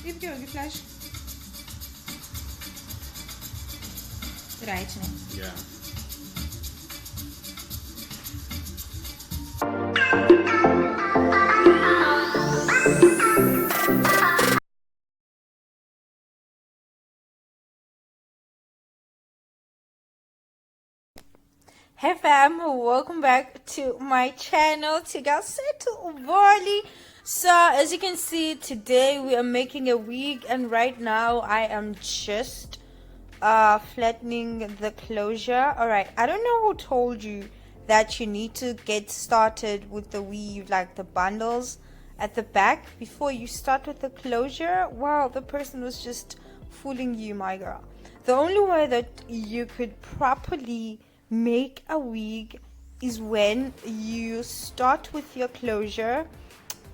If you flash, right now. Yeah. Hey fam, welcome back to my channel. To Bali. So as you can see, today we are making a wig, and right now I am just flattening the closure. Alright, I don't know who told you that you need to get started with the weave, like the bundles at the back, before you start with the closure. Well, the person was just fooling you, my girl. The only way that you could properly make a wig is when you start with your closure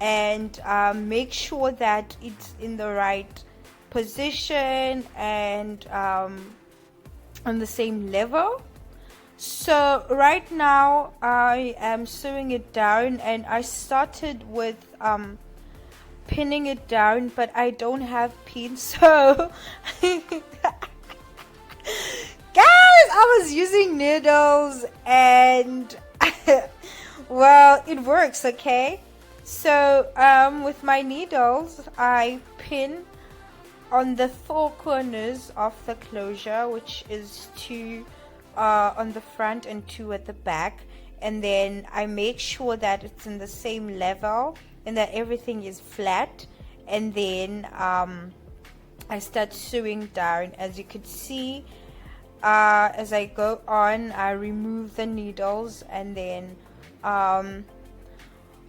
and make sure that it's in the right position and on the same level. So right now I am sewing it down, and I started with pinning it down, but I don't have pins, so guys, I was using needles, and well, it works. Okay, so with my needles I pin on the four corners of the closure, which is two on the front and two at the back, and then I make sure that it's in the same level and that everything is flat, and then I start sewing down. As you could see, as I go on, I remove the needles, and then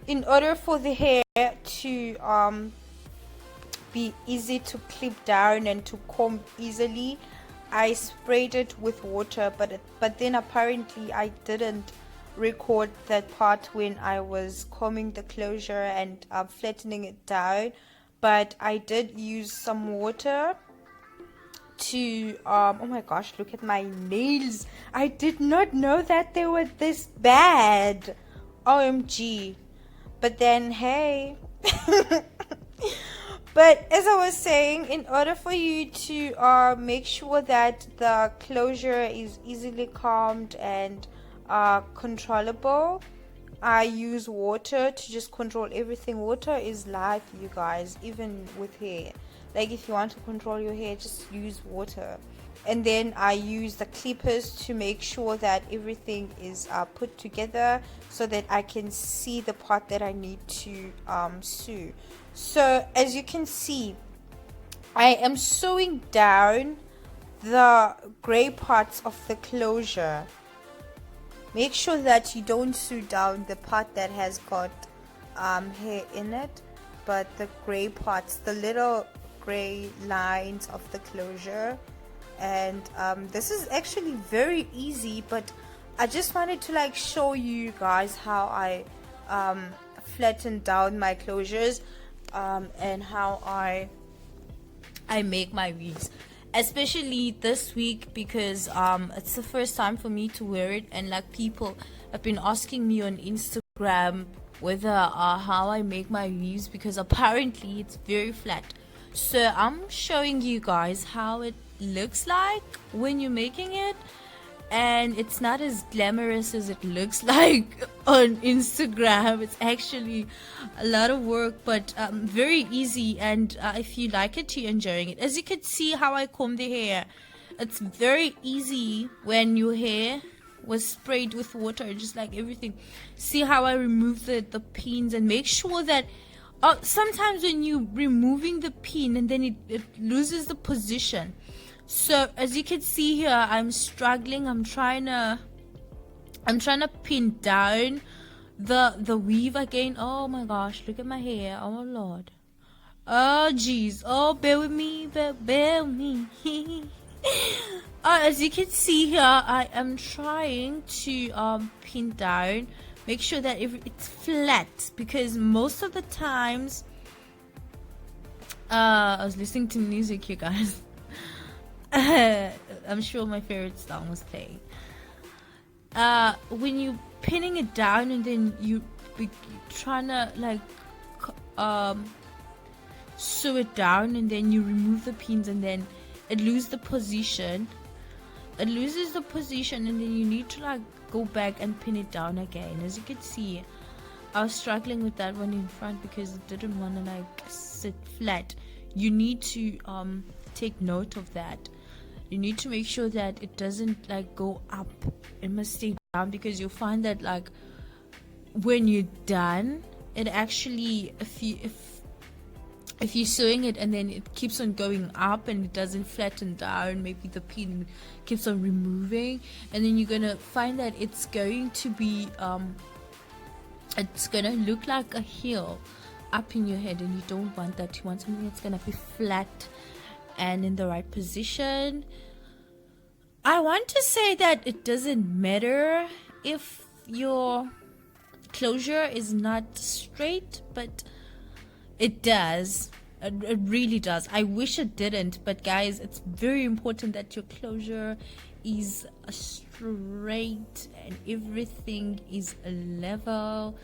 in order for the hair to be easy to clip down and to comb easily, I sprayed it with water, but then apparently I didn't record that part when I was combing the closure and flattening it down, but I did use some water to oh my gosh, look at my nails. I did not know that they were this bad. OMG. But then hey, but as I was saying, in order for you to make sure that the closure is easily combed and controllable, I use water to just control everything. Water is life, you guys, even with hair. Like if you want to control your hair, just use water. And then I use the clippers to make sure that everything is put together so that I can see the part that I need to sew. So as you can see, I am sewing down the gray parts of the closure. Make sure that you don't sew down the part that has got hair in it, but the gray parts, the little gray lines of the closure. And this is actually very easy, but I just wanted to like show you guys how I flatten down my closures and how I make my wigs, especially this week, because it's the first time for me to wear it, and like people have been asking me on Instagram whether how I make my wigs, because apparently it's very flat. So I'm showing you guys how it looks like when you're making it, and it's not as glamorous as it looks like on Instagram. It's actually a lot of work, but very easy, and if you like it, you're enjoying it. As you can see how I comb the hair, it's very easy when your hair was sprayed with water, just like everything. See how I remove the pins, and make sure that sometimes when you removing the pin and then it loses the position. So as you can see here, I'm struggling. I'm trying to pin down the weave again. Oh my gosh, look at my hair. Oh lord. Oh jeez. Oh, bear with me. Bear with me. As you can see here, I am trying to pin down. Make sure that it's flat, because most of the times I was listening to music, you guys. I'm sure my favorite song was playing. When you pinning it down and then you trying to like sew it down, and then you remove the pins, and then it loses the position. And then you need to like go back and pin it down again. As you can see, I was struggling with that one in front because it didn't want to like sit flat. You need to take note of that. You need to make sure that it doesn't like go up. It must stay down, because you'll find that like when you're done, it actually, if you're sewing it and then it keeps on going up and it doesn't flatten down, maybe the pin keeps on removing, and then you're gonna find that it's going to be it's gonna look like a heel up in your head, and you don't want that. You want something that's gonna be flat and in the right position. I want to say that it doesn't matter if your closure is not straight, but it does. It really does. I wish it didn't, but guys, it's very important that your closure is straight and everything is level.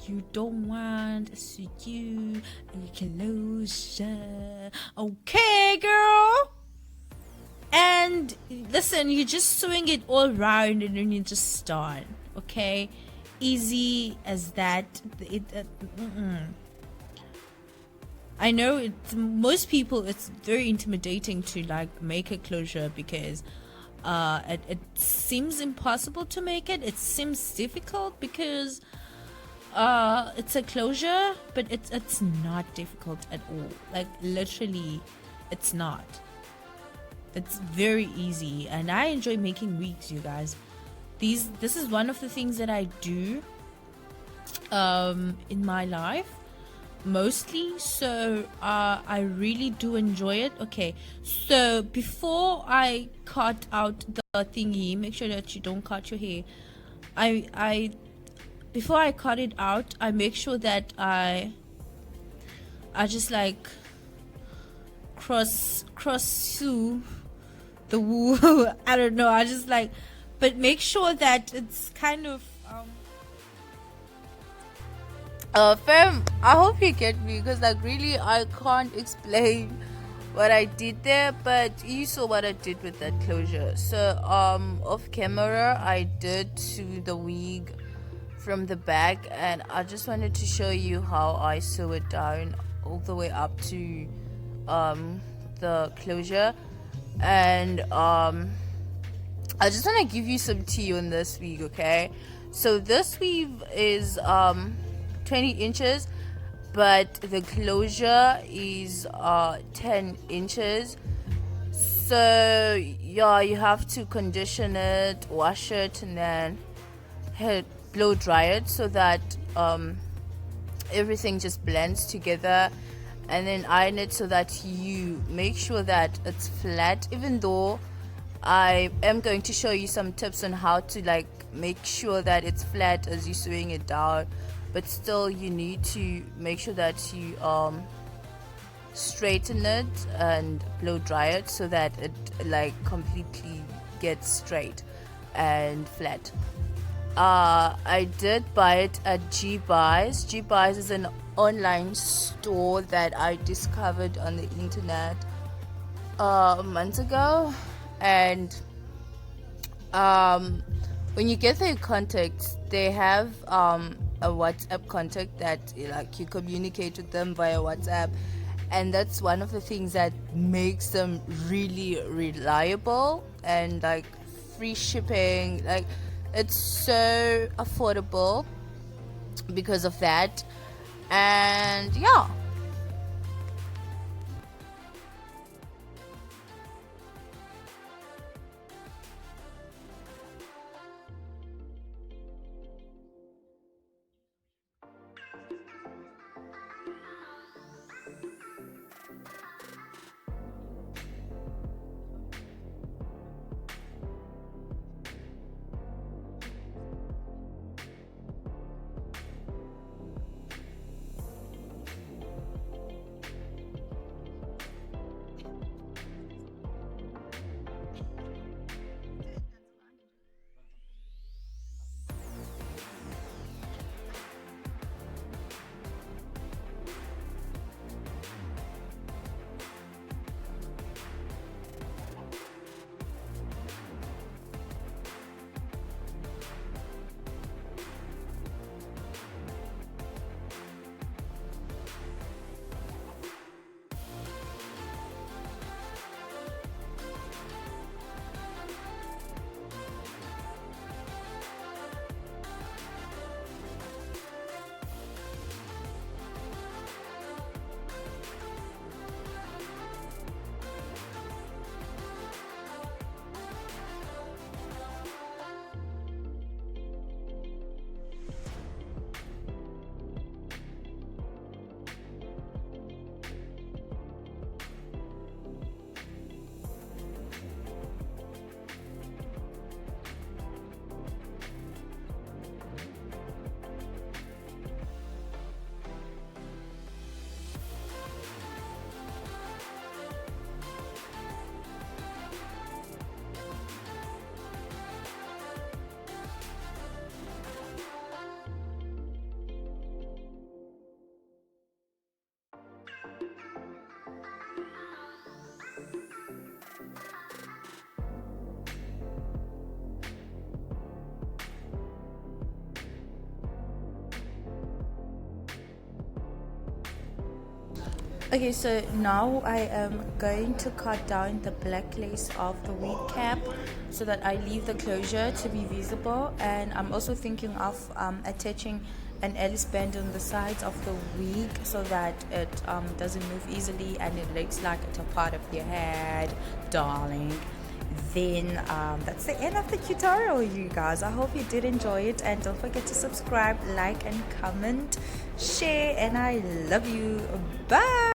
You don't want to suit you and your closure. Okay, girl. And listen, you're just sewing it all around and then you just start. Okay, easy as that. I know most people, it's very intimidating to like make a closure, because it seems impossible to make it. It seems difficult because it's a closure, but it's not difficult at all. Like literally, it's not. It's very easy, and I enjoy making wigs, you guys. This is one of the things that I do in my life mostly, so I really do enjoy it. Okay, so before I cut out the thingy, make sure that you don't cut your hair. Before I cut it out, I make sure that I just like cross sew the wool. I don't know, I just like, but make sure that it's kind of fam, I hope you get me, because like really I can't explain what I did there, but you saw what I did with that closure. So off camera I did sew the wig from the back, and I just wanted to show you how I sew it down all the way up to the closure. And I just want to give you some tea on this weave. Okay, so this weave is 20 inches, but the closure is 10 inches. So yeah, you have to condition it, wash it, and then blow dry it so that everything just blends together, and then iron it so that you make sure that it's flat. Even though I am going to show you some tips on how to like make sure that it's flat as you're sewing it down, but still you need to make sure that you straighten it and blow dry it so that it like completely gets straight and flat. I did buy it at G-Buys. G-Buys is an online store that I discovered on the internet months ago, and when you get their contacts, they have a WhatsApp contact that like you communicate with them via WhatsApp, and that's one of the things that makes them really reliable, and like free shipping, like it's so affordable because of that. And yeah, Okay, so now I am going to cut down the black lace of the wig cap so that I leave the closure to be visible, and I'm also thinking of attaching an Alice band on the sides of the wig so that it doesn't move easily and it looks like it's a part of your head, darling. Then that's the end of the tutorial, you guys. I hope you did enjoy it, and don't forget to subscribe, like and comment, share, and I love you. Bye.